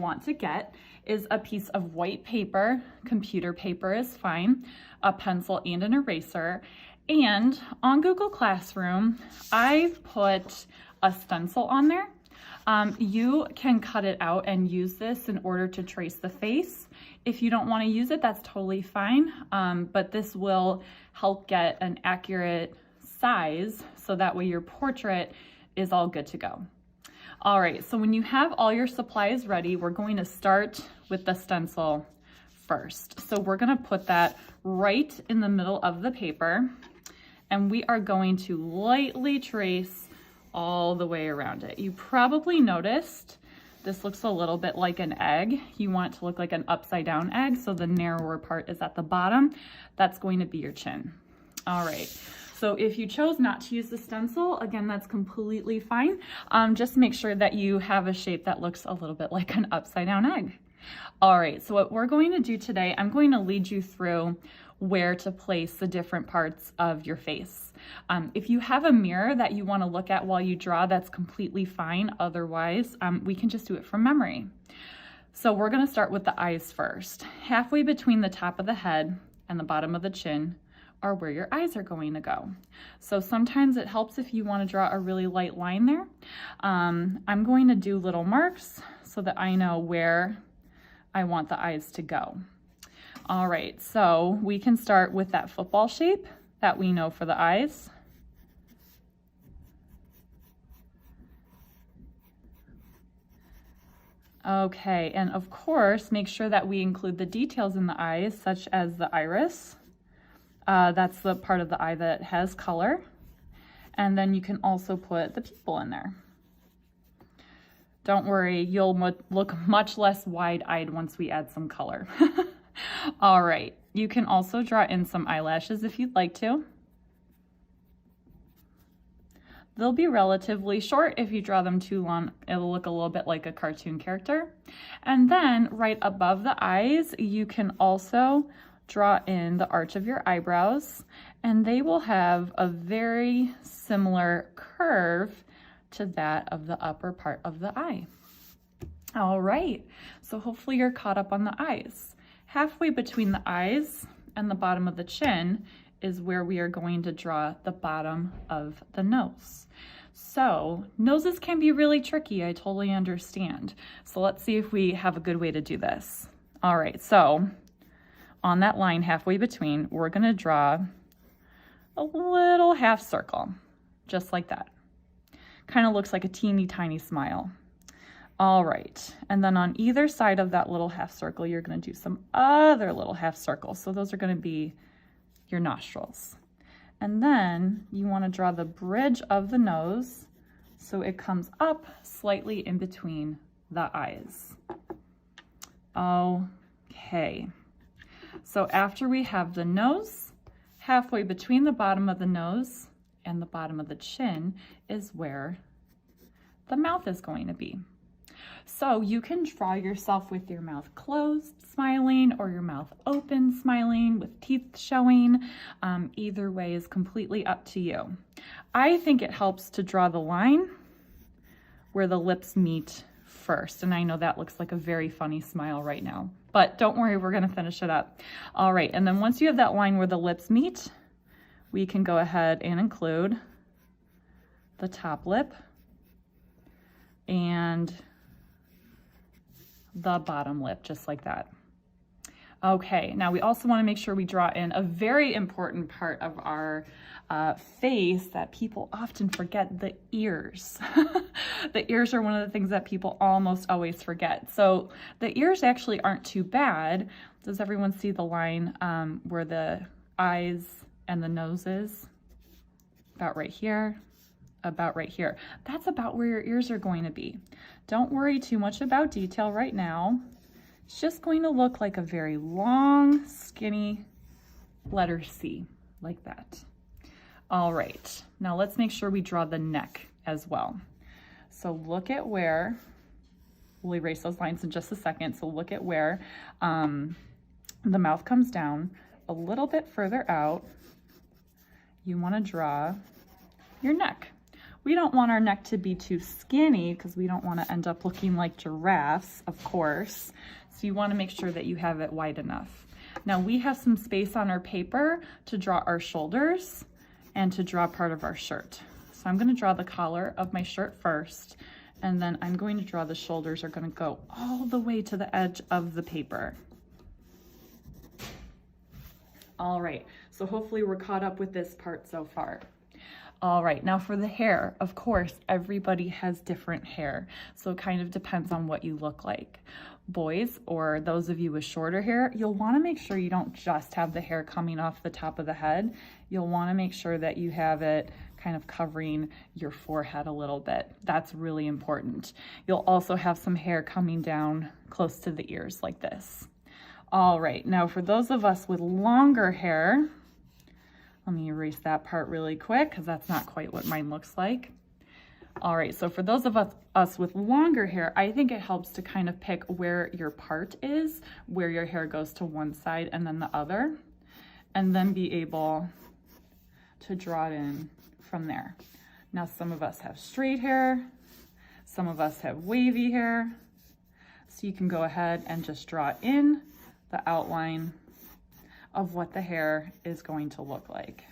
want to get is a piece of white paper. Computer paper is fine, a pencil and an eraser. And on Google Classroom, I've put a stencil on there. You can cut it out and use this in order to trace the face. If you don't want to use it, that's totally fine. But this will help get an accurate size so that way your portrait is all good to go. All right, so when you have all your supplies ready, we're going to start with the stencil first. So we're going to put that right in the middle of the paper, and we are going to lightly trace all the way around it. You probably noticed this looks a little bit like an egg. You want it to look like an upside down egg, so the narrower part is at the bottom. That's going to be your chin. All right. So if you chose not to use the stencil, again, that's completely fine. Just make sure that you have a shape that looks a little bit like an upside down egg. All right, so what we're going to do today, I'm going to lead you through where to place the different parts of your face. If you have a mirror that you want to look at while you draw, that's completely fine. Otherwise, we can just do it from memory. So we're going to start with the eyes first. Halfway between the top of the head and the bottom of the chin are where your eyes are going to go. So sometimes it helps if you want to draw a really light line there. I'm going to do little marks so that I know where I want the eyes to go. All right, so we can start with that football shape that we know for the eyes. Okay, and of course, make sure that we include the details in the eyes, such as the iris. That's the part of the eye that has color. And then you can also put the pupil in there. Don't worry, you'll look much less wide-eyed once we add some color. All right, you can also draw in some eyelashes if you'd like to. They'll be relatively short. If you draw them too long, it'll look a little bit like a cartoon character. And then right above the eyes, you can also draw in the arch of your eyebrows, and they will have a very similar curve to that of the upper part of the eye. All right, so hopefully you're caught up on the eyes. Halfway between the eyes and the bottom of the chin is where we are going to draw the bottom of the nose. So noses can be really tricky, I totally understand. So let's see if we have a good way to do this. All right, so on that line halfway between, we're gonna draw a little half circle, just like that. Kind of looks like a teeny tiny smile. All right, and then on either side of that little half circle, you're gonna do some other little half circles. So those are gonna be your nostrils. And then you wanna draw the bridge of the nose so it comes up slightly in between the eyes. Okay. So after we have the nose, halfway between the bottom of the nose and the bottom of the chin is where the mouth is going to be. So you can draw yourself with your mouth closed, smiling, or your mouth open, smiling, with teeth showing. Either way is completely up to you. I think it helps to draw the line where the lips meet first. And I know that looks like a very funny smile right now, but don't worry, we're gonna finish it up. All right, and then once you have that line where the lips meet, we can go ahead and include the top lip and the bottom lip, just like that. Okay, now we also wanna make sure we draw in a very important part of our face that people often forget, the ears. The ears are one of the things that people almost always forget. So the ears actually aren't too bad. Does everyone see the line where the eyes and the nose is? About right here, about right here. That's about where your ears are going to be. Don't worry too much about detail right now. It's just going to look like a very long, skinny letter C, like that. All right, now let's make sure we draw the neck as well. So look at where, we'll erase those lines in just a second. So look at where the mouth comes down a little bit further out. You want to draw your neck. We don't want our neck to be too skinny because we don't want to end up looking like giraffes, of course. So you want to make sure that you have it wide enough. Now we have some space on our paper to draw our shoulders and to draw part of our shirt. So I'm going to draw the collar of my shirt first, and then I'm going to draw the shoulders are going to go all the way to the edge of the paper. All right, so hopefully we're caught up with this part so far. All right, now for the hair, of course, everybody has different hair, so it kind of depends on what you look like. Boys, or those of you with shorter hair, you'll want to make sure you don't just have the hair coming off the top of the head. You'll want to make sure that you have it kind of covering your forehead a little bit. That's really important. You'll also have some hair coming down close to the ears like this. All right, now for those of us with longer hair, let me erase that part really quick because that's not quite what mine looks like. All right, so for those of us with longer hair, I think it helps to kind of pick where your part is, where your hair goes to one side and then the other, and then be able to draw it in from there. Now, some of us have straight hair, some of us have wavy hair, so you can go ahead and just draw in the outline of what the hair is going to look like.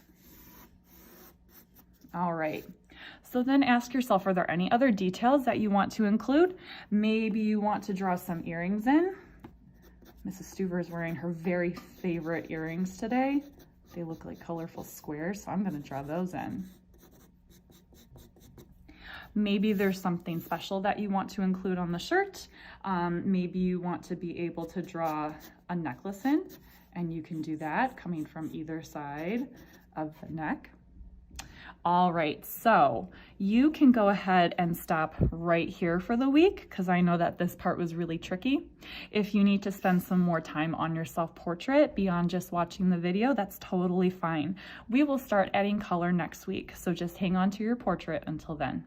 All right, so then ask yourself, are there any other details that you want to include? Maybe you want to draw some earrings in. Mrs. Stuver is wearing her very favorite earrings today. They look like colorful squares, so I'm going to draw those in. Maybe there's something special that you want to include on the shirt. Maybe you want to be able to draw a necklace in, and you can do that coming from either side of the neck. All right, so you can go ahead and stop right here for the week because I know that this part was really tricky. If you need to spend some more time on your self-portrait beyond just watching the video, that's totally fine. We will start adding color next week, so just hang on to your portrait until then.